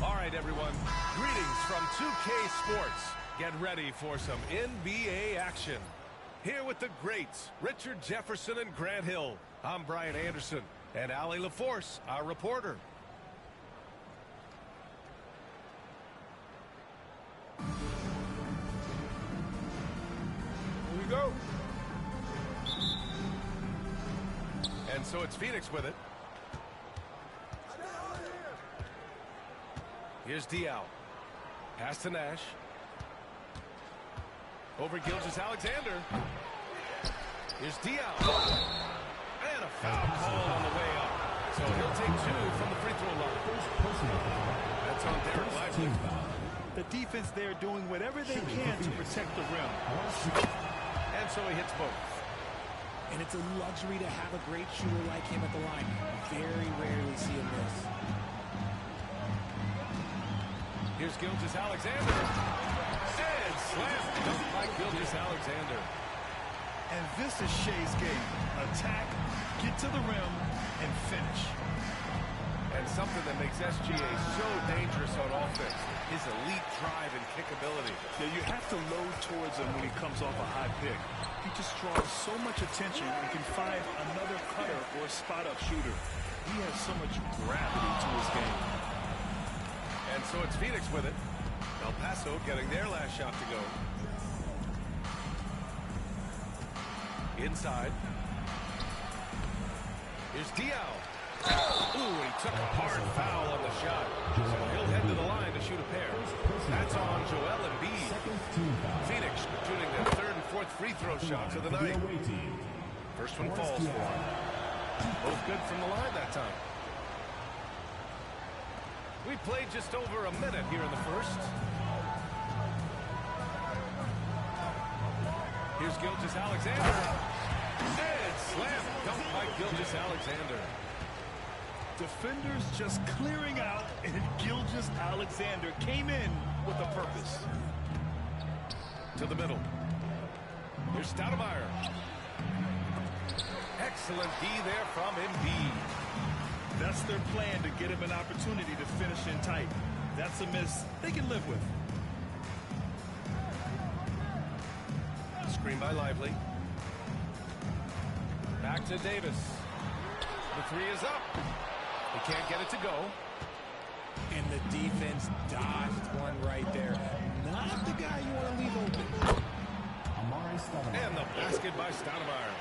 All right, everyone. Greetings from 2K Sports. Get ready for some NBA action. Here with the greats, Richard Jefferson and Grant Hill. I'm Brian Anderson, and Allie LaForce, our reporter. Here we go. And so it's Phoenix with it. Here's Diaw. Pass to Nash. Over Gilgeous-Alexander. Here's Diaw. And a foul call on the way up. So he'll take 2 from the free throw line. That's on Derek Lively. The defense there doing whatever they can to protect the rim. And so he hits both. And it's a luxury to have a great shooter like him at the line. Very rarely see him miss. Here's Gilgeous-Alexander. And slam dunk by Gilgeous-Alexander. And this is Shea's game. Attack, get to the rim, and finish. And something that makes SGA so dangerous on offense is elite drive and kickability. Yeah, you have to load towards him when he comes off a high pick. He just draws so much attention and can find another cutter or spot-up shooter. He has so much gravity to his game. And so it's Phoenix with it. El Paso getting their last shot to go. Inside. Here's Diaw. Ooh, he took a hard foul on the shot. So he'll head to the line to shoot a pair. That's on Joel Embiid. Phoenix shooting their 3rd and 4th free throw shots of the night. First one falls for him. Both good from the line that time. We played just over a minute here in the first. Here's Gilgeous-Alexander. And slam dunk by Gilgeous-Alexander. Defenders just clearing out, and Gilgeous-Alexander came in with a purpose. To the middle. Here's Stoudemire. Excellent D there from Embiid. That's their plan, to get him an opportunity to finish in tight. That's a miss they can live with. Screen by Lively. Back to Davis. The 3 is up. He can't get it to go. And the defense dodged one right there. Not the guy you want to leave open. And the basket by Stoudemire.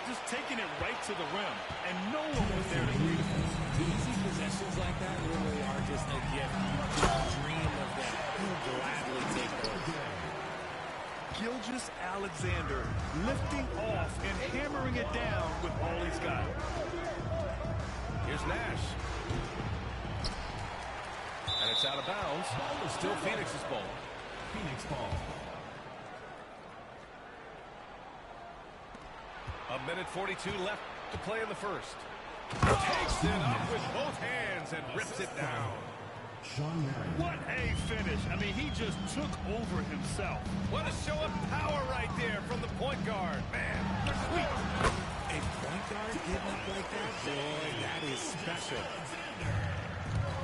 Just taking it right to the rim, and no one was there to greet him. Easy possessions like that really are just a gift. You just dream of that. He'll gladly take those. Gilgeous-Alexander lifting off and hammering it down with all he's got. Here's Nash. And it's out of bounds. Still Phoenix's ball. Phoenix ball. A minute 42 left to play in the first. Takes it up with both hands and rips it down. What a finish. I mean, he just took over himself. What a show of power right there from the point guard. Man, sweet. A point guard getting up like that? Boy, that is special.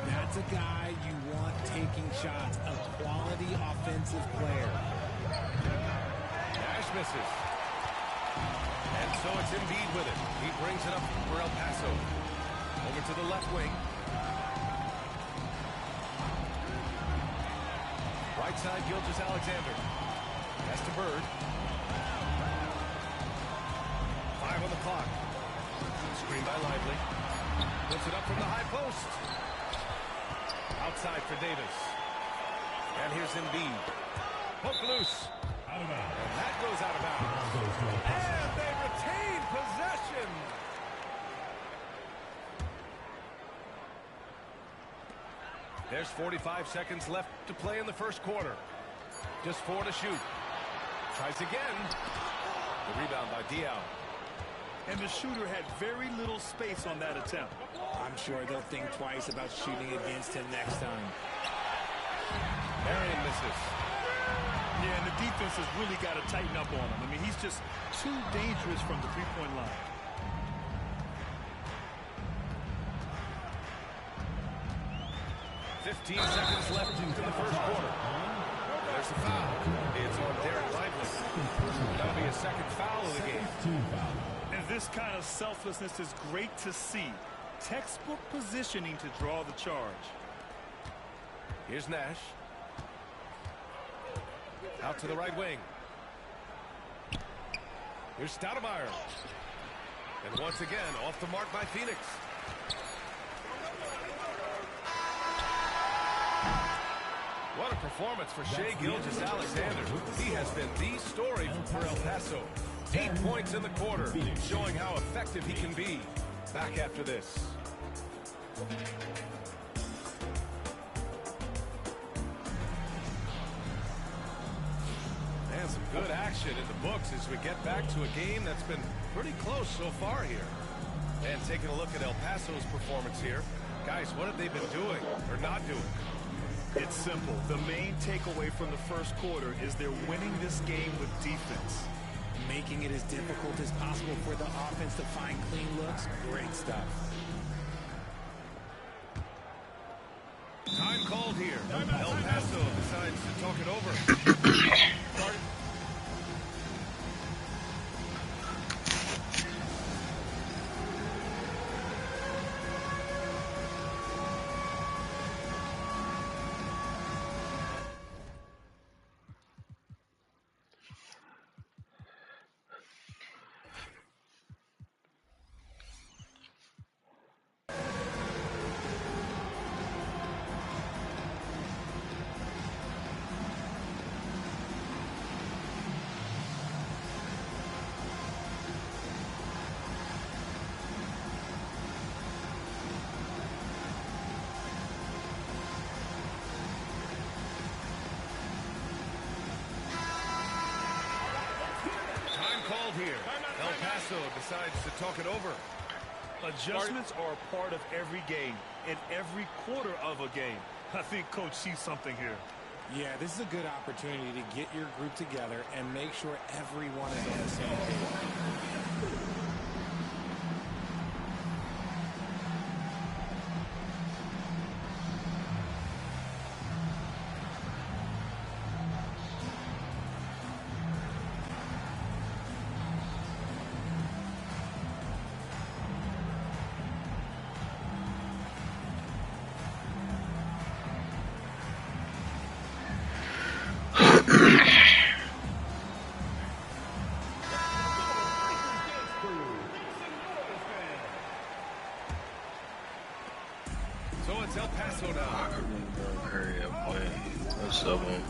That's a guy you want taking shots. A quality offensive player. Nash misses. And so it's Embiid with it. He brings it up for El Paso. Over to the left wing. Right side, Gilgeous-Alexander. Pass to Bird. 5 on the clock. Screen by Lively. Puts it up from the high post. Outside for Davis. And here's Embiid. Poke loose. And that goes out of bounds. And they retain possession. There's 45 seconds left to play in the first quarter. Just 4 to shoot. Tries again. The rebound by Diaw. And the shooter had very little space on that attempt. I'm sure they'll think twice about shooting against him next time. Marion misses. Yeah, and the defense has really got to tighten up on him. I mean, he's just too dangerous from the three-point line. 15 seconds left in the first quarter. There's a foul. It's on Derek Lively. That'll be a second foul of the game. And this kind of selflessness is great to see. Textbook positioning to draw the charge. Here's Nash. Out to the right wing. Here's Stoudemire. And once again, off the mark by Phoenix. What a performance for Shai Gilgeous-Alexander. He has been the story for El Paso. 8 points in the quarter, showing how effective he can be. Back after this. And some good action in the books as we get back to a game that's been pretty close so far here. And taking a look at El Paso's performance here. Guys, what have they been doing or not doing? It's simple. The main takeaway from the first quarter is they're winning this game with defense. Making it as difficult as possible for the offense to find clean looks. Great stuff. Time called here. El Paso decides to talk it over. Here, El Paso decides to talk it over. Adjustments are a part of every game, and every quarter of a game. I think Coach sees something here. Yeah, this is a good opportunity to get your group together and make sure everyone is on the same page. So it's El Paso now. Hurry up, boy. What's up, man?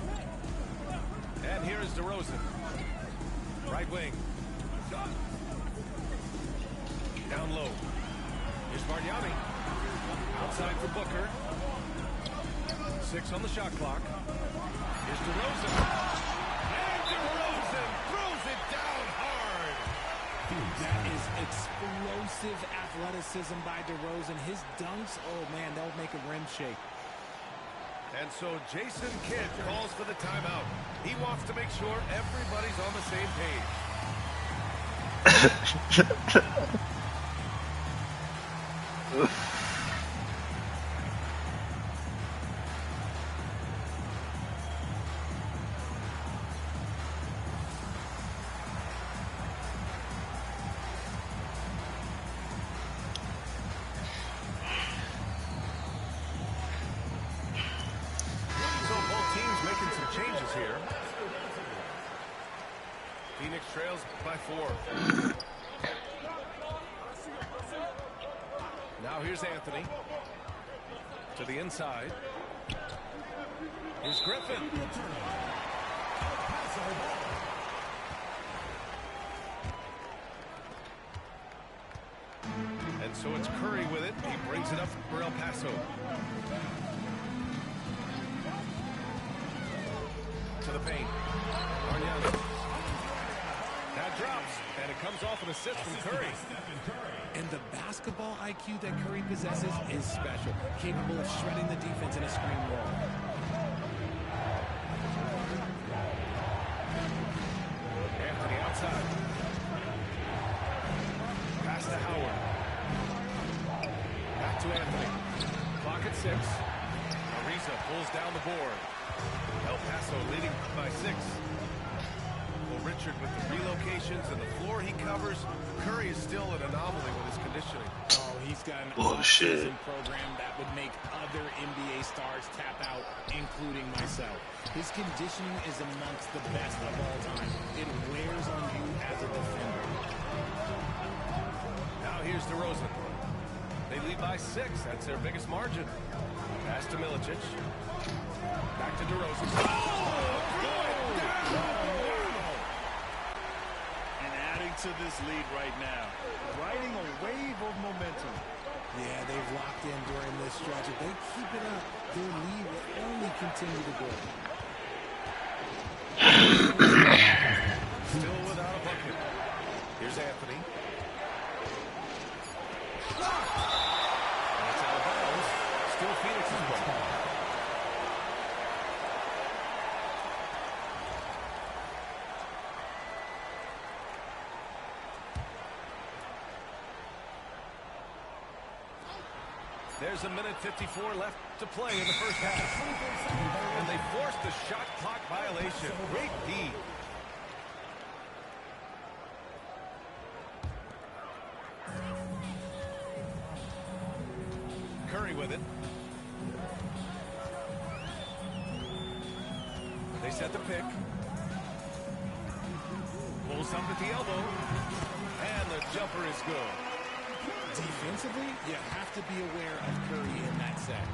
And here is DeRozan. Right wing. Down low. Here's Bargnani. Outside for Booker. 6 on the shot clock. Here's DeRozan. And DeRozan throws it down hard. That is explosive athleticism by DeRozan. His dunks, oh man, they'll make a rim shake. And so Jason Kidd calls for the timeout. He wants to make sure everybody's on the same page. Here. Phoenix trails by 4. Now here's Anthony. To the inside. Here's Griffin. And so it's Curry with it. He brings it up for El Paso. To the paint. Bargnani. That drops, and it comes off an assist from Curry. And the basketball IQ that Curry possesses is special, capable of shredding the defense in a screen roll. Anthony outside. Pass to Howard. Back to Anthony. Clock at 6. A Rosa pulls down the board. El Paso leading by 6. Well, Richard with the relocations and the floor he covers, Curry is still an anomaly with his conditioning. Oh, he's got an Bullshit. off-season program that would make other NBA stars tap out, including myself. His conditioning is amongst the best of all time. It wears on you as a defender. Now here's DeRozan. They lead by 6. That's their biggest margin. Pass to Milicic. Back to DeRozan. And adding to this lead right now. Riding a wave of momentum. Yeah, they've locked in during this stretch. If they keep it up, their lead will only continue to grow. Still without a bucket. Here's Anthony. And it's out of bounds. Still Phoenix's ball. There's a minute 54 left to play in the first half. And they forced the shot clock violation. Great D. Curry with it. They set the pick. Pulls up at the elbow. And the jumper is good. Defensively, you have to be aware of Curry in that set.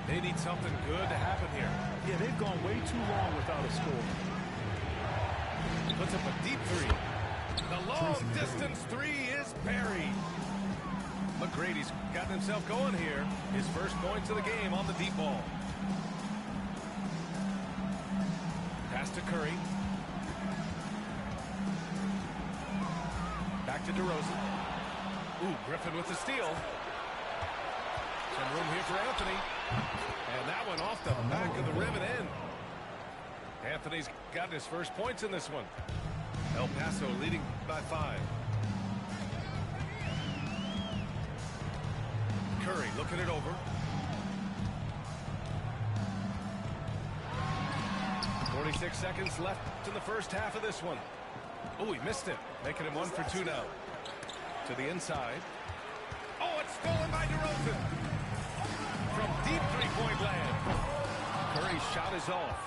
They need something good to happen here. Yeah, they've gone way too long without a score. Puts up a deep 3. The long distance 3 is buried. McGrady's gotten himself going here. His first points of the game on the deep ball. Pass to Curry. Back to DeRozan. Ooh, Griffin with the steal. Some room here for Anthony. And that one off the back of the rim and in. Anthony's gotten his first points in this one. El Paso leading by 5. Curry looking it over. 46 seconds left in the first half of this one. Oh, he missed it. Making him 1 for 2 now. To the inside. Oh, it's stolen by DeRozan. From deep three-point land. Curry's shot is off.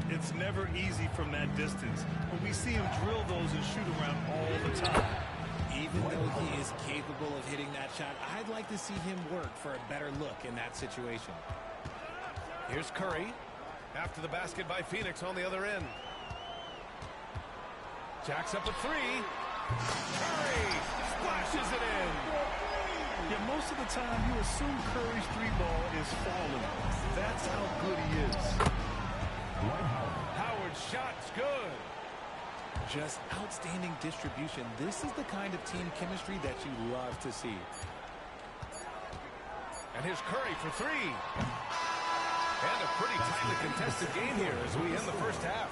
It's never easy from that distance, but we see him drill those and shoot around all the time. Even though he is capable of hitting that shot, I'd like to see him work for a better look in that situation. Here's Curry. After the basket by Phoenix on the other end. Jacks up a 3. Curry splashes it in. Yeah, most of the time you assume Curry's 3-ball is falling. That's how good he is. Howard's shot's good. Just outstanding distribution. This is the kind of team chemistry that you love to see. And here's Curry for 3. And a pretty tightly contested game here as we end the first half.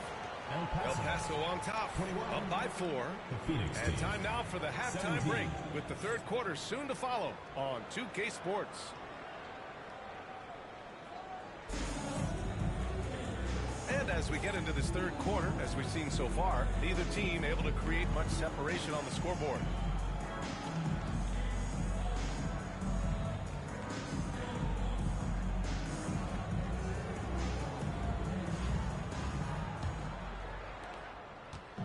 El Paso on top, up by 4. And time now for the halftime break with the third quarter soon to follow on 2K Sports. And as we get into this third quarter, as we've seen so far, neither team able to create much separation on the scoreboard.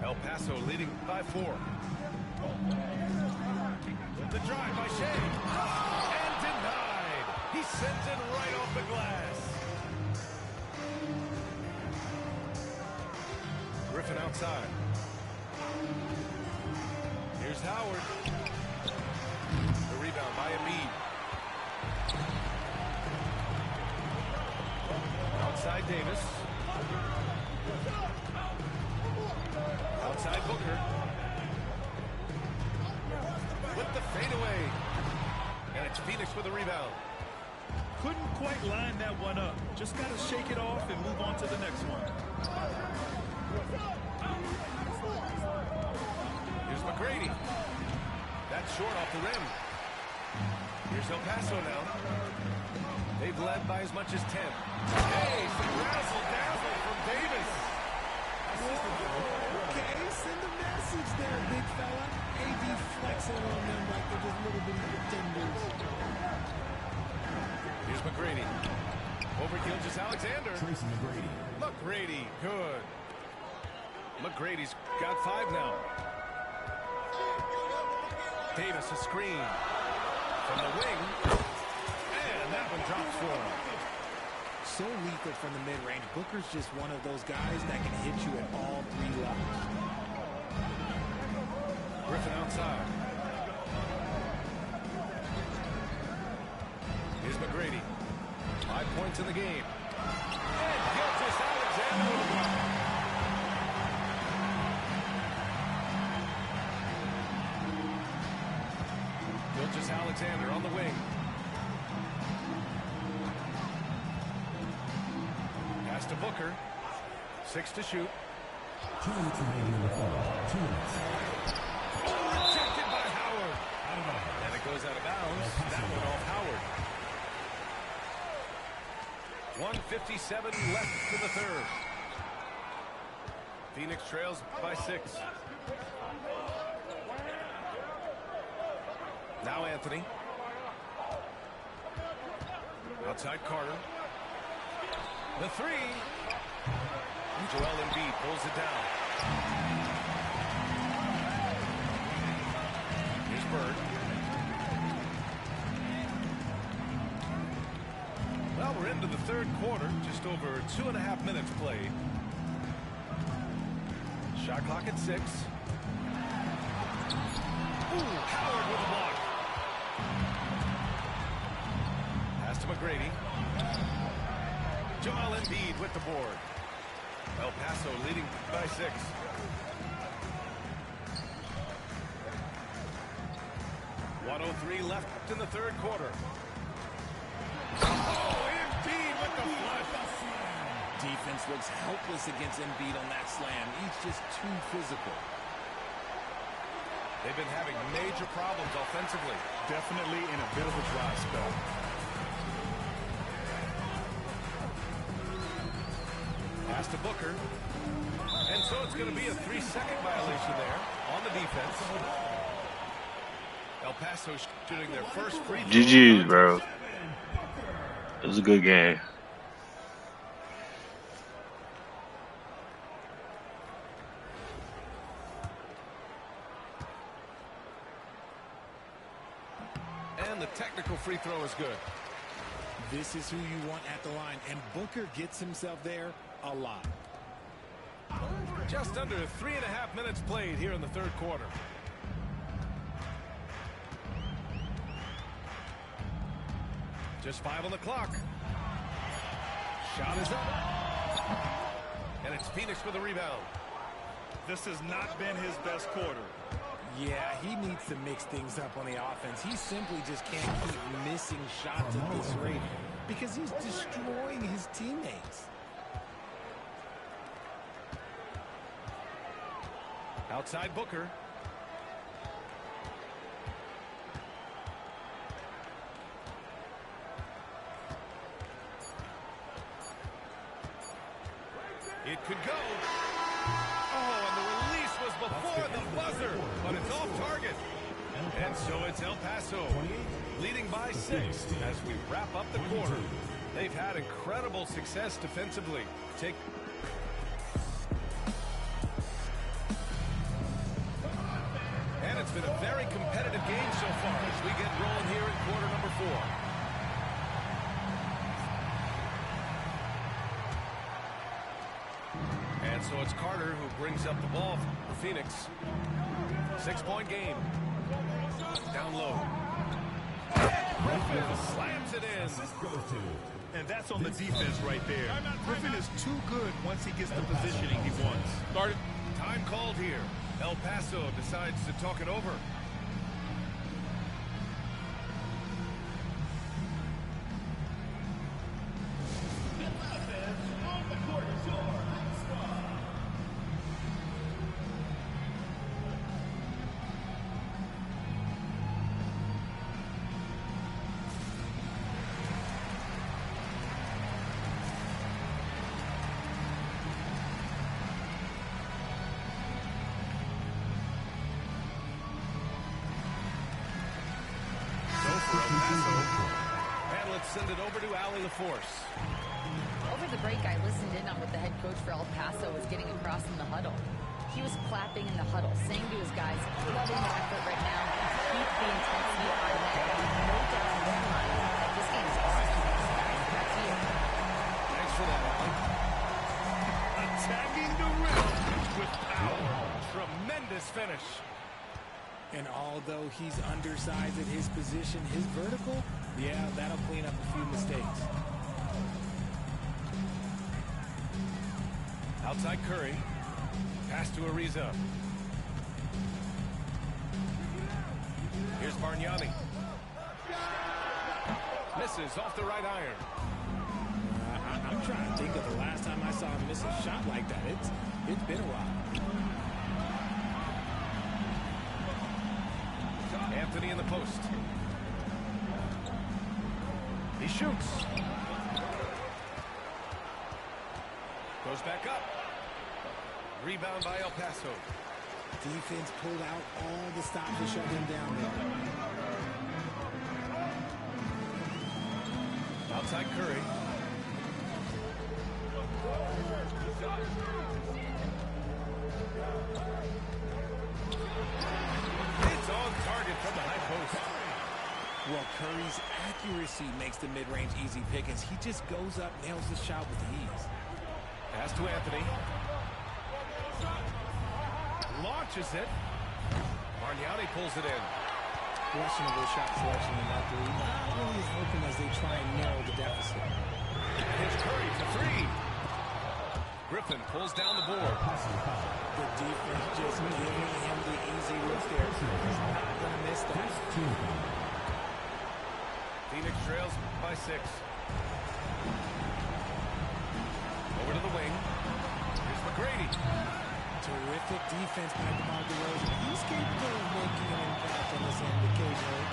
El Paso leading by 4. The drive by Shea. And denied. He sends it right off the glass. Griffin outside. Here's Howard. The rebound by Embiid. Outside Davis. Outside Booker. With the fadeaway. And it's Phoenix with the rebound. Couldn't quite line that one up. Just got to shake it off and move on to the next one. Here's McGrady. That's short off the rim. Here's El Paso now. They've led by as much as 10. Hey, some razzle-dazzle from Davis. Okay, send a message there, big fella. AD flexing on them like they're just little bitty pretenders. Here's McGrady. Over Gilgeous-Alexander. McGrady, good. McGrady's got 5 now. Davis, a screen. From the wing. And that one drops for him. So lethal from the mid-range. Booker's just one of those guys that can hit you at all 3 levels. Griffin outside. Here's McGrady. 5 points in the game. And Gilgeous-Alexander with a block. Gilgeous-Alexander on the wing. Pass to Booker. 6 to shoot. 2 minutes remaining in the fourth. 2 minutes. Rejected by Howard. And it goes out of bounds. That one off Howard. 1:57 left in the third. Phoenix trails by 6. Now Anthony. Outside Carter. The 3. Joel Embiid pulls it down. Here's Bird. Well, we're into the third quarter. Just over 2.5 minutes played. Shot clock at 6. Ooh, Howard with a block. Pass to McGrady. Joel Embiid with the board. El Paso leading by 6. .103 left in the third quarter. Oh, Embiid with the flush. Defense looks helpless against Embiid on that slam. He's just too physical. They've been having major problems offensively. Definitely in a bit of a dry spell. Pass to Booker. And so it's going to be a 3-second violation there on the defense. El Paso shooting their first free throw. GG's, bro. It was a good game. And the technical free throw is good. This is who you want at the line, and Booker gets himself there a lot. Just under 3.5 minutes played here in the third quarter. Just 5 on the clock. Shot is up. And it's Phoenix with a rebound. This has not been his best quarter. Yeah, he needs to mix things up on the offense. He simply just can't keep missing shots at this rate because he's destroying his teammates. Outside Booker. It could go. Oh, and the release was before the buzzer, but it's off target. And so it's El Paso leading by 6 as we wrap up the quarter. They've had incredible success defensively. And it's been a very competitive game so far as we get rolling here in quarter number 4. And so it's Carter who brings up the ball for Phoenix. 6-point game. Down low. Griffin slams it in. And that's on the defense right there. Griffin is too good once he gets the positioning he wants. Started. Time called here. El Paso decides to talk it over. send it over to Allie LaForce. Over the break, I listened in on what the head coach for El Paso was getting across in the huddle. He was clapping in the huddle, saying to his guys, loving the effort right now, keep the intensity on net. No doubt in their mind that this game is ours. Back to you. Thanks for that, Allie. Attacking the rim with power. Tremendous finish. And although he's undersized at his position, his vertical, yeah, that'll clean up a few mistakes. Outside Curry. Pass to Ariza. Here's Bargnani. Misses off the right iron. I'm trying to think of the last time I saw him miss a shot like that. It's been a while. Anthony in the post. He shoots. Goes back up. Rebound by El Paso. Defense pulled out all the stops to shut him down there. Outside Curry. It's on target from the high post. Well, Curry's accuracy makes the mid-range easy pick as he just goes up, nails the shot with ease. Pass to Anthony. Launches it. Bargnani pulls it in. Questionable shot selection in that three. Not really helping as they try and narrow the deficit. Here's Curry for three. Griffin pulls down the board. The defense just giving him the easy look there. He's not going to miss that. Phoenix trails by 6. Over to the wing. Here's McGrady. Terrific defense by DeMar DeRozan. He's capable of making an impact on this end occasionally.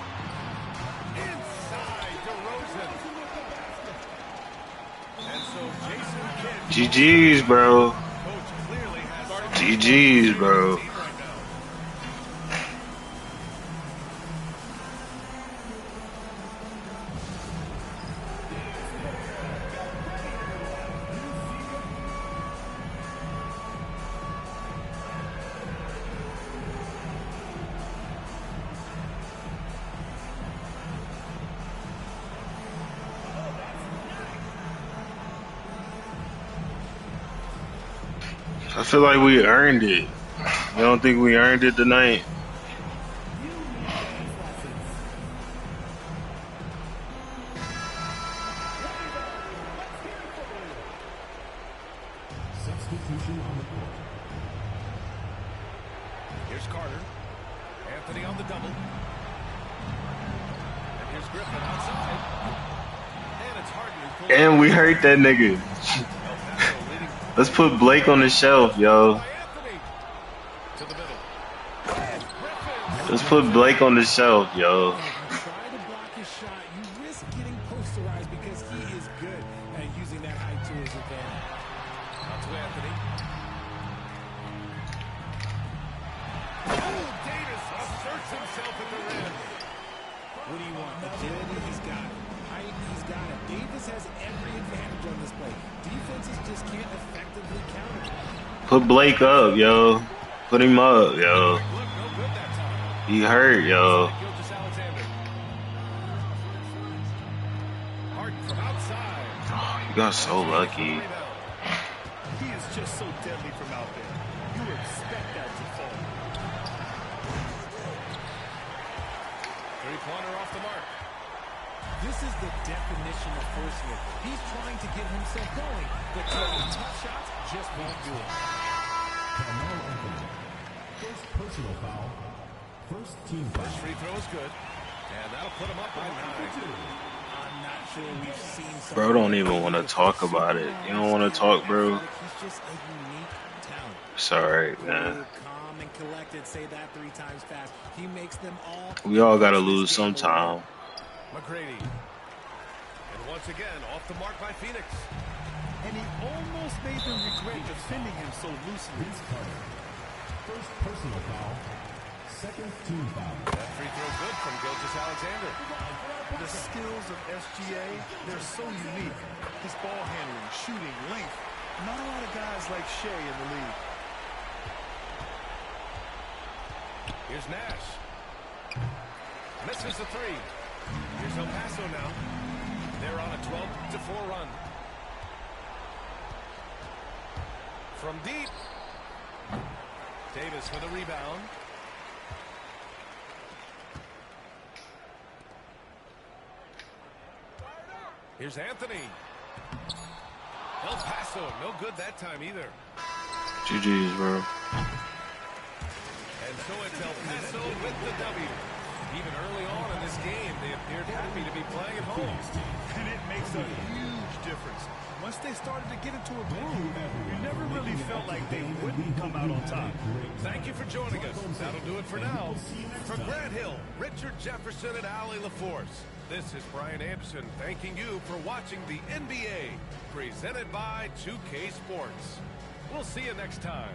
Inside DeRozan. And so Jason Kidd. GG's, bro. Coach clearly has GG's, bro. right now. I feel like we earned it. You don't think we earned it tonight? Here's Carter. Anthony on the double. And here's Griffin outside. And it's Harden who pulls And we hurt that nigga. El Paso leading Let's put Blake on the shelf, yo. by Anthony. To the middle. And Griffin. Let's put Blake on the shelf, yo. And if you try to block his shot, you risk getting posterized because he is good at using that height to his advantage. Out to Anthony. Oh, Davis asserts himself at the rim. What do you want? Agility, he's got it. Height, he's got it. Davis has every advantage on this play. Defenses just can't effectively counter. Put Blake up, yo. Put him up, yo. Look, no good that time. He hurt, yo. Gilgeous Alexander. Harden from outside. Oh, you got so lucky. He is just so deadly from out there. You expect that to fall. Three-pointer off the mark. This is the definition of forcing it. He's trying to get himself going, but taking tough shots just won't do it. Carmelo Anthony. First personal foul. First team foul. First free throw is good. And that'll put him up by 9. I'm not sure we've seen something Bro don't even want to talk about it. You don't want to talk, bro? He's just a unique talent. It's alright, man. Calm and collected, say that 3 times fast. He makes them all. We all gotta lose sometime. McGrady. And once again, off the mark by Phoenix. And he almost made them regret defending him so loosely. First personal foul. Second team foul. That free throw good from Gilgeous Alexander. the skills of SGA, they're so unique. His ball handling, shooting, length. Not a lot of guys like Shea in the league. Here's Nash. Misses the three. Here's El Paso now. They're on a 12-4 run. From deep. Davis for the rebound. Here's Anthony. El Paso, no good that time either. GG's, bro. And so it's El Paso with the W. Even early on in this game, they appeared happy to be playing at home. And it makes a huge difference. Once they started to get into a groove, you never really felt like they wouldn't come out on top. Thank you for joining us. That'll do it for now. For Grant Hill, Richard Jefferson, and Allie LaForce, this is Brian Anderson thanking you for watching the NBA, presented by 2K Sports. We'll see you next time.